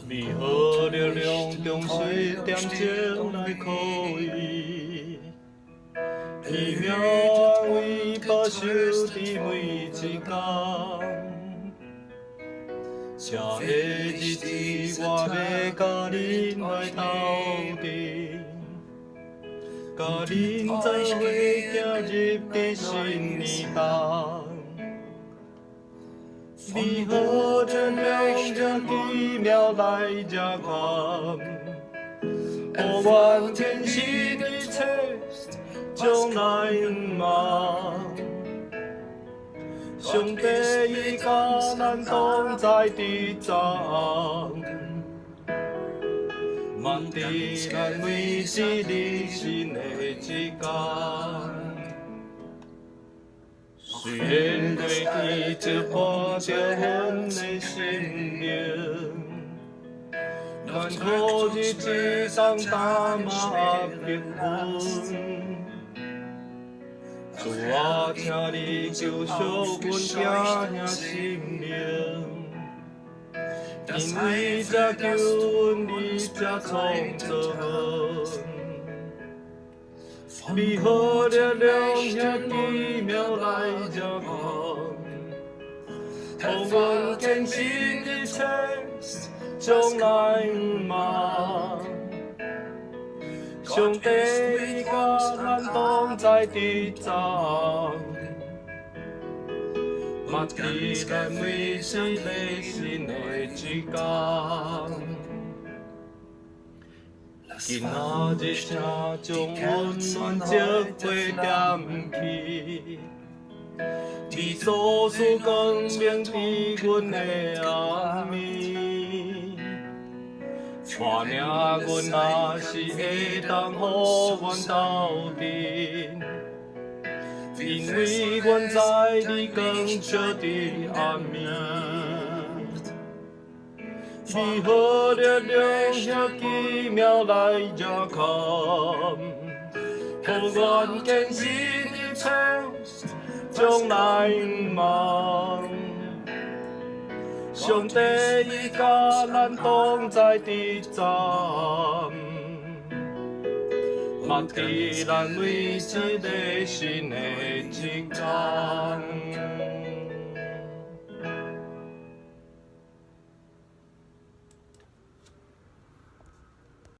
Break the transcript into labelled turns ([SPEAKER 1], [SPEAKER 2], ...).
[SPEAKER 1] 美好力量中水点睛来靠伊，奇妙安慰保守伫每一天。这个日子我要甲恁来斗阵，甲恁做伙行入伫新年冬。美好的良这奇妙来这看，我愿坚信一切将来望。上帝已甲咱同在伫昨暗，万伫咱每一日新的一天。虽然过去这破着阮的心灵，愿苦日子当打马平稳。主啊，请你救赎阮家兄心灵，因为这救恩你才创造阮。美好的良兄奇妙来这看，互阮坚信一切将来望。上帝已甲咱同在伫昨暗，默伫咱每一个新的一天。今仔日请将温暖接回点去，你所赐光明伫阮的暗暝。带领阮若是会当互阮斗阵，因为阮知你光照伫暗暝。美好的良兄奇妙来这看，互阮坚信一切将来望。上帝已甲咱同在伫昨暗，默伫咱每一个新的一天。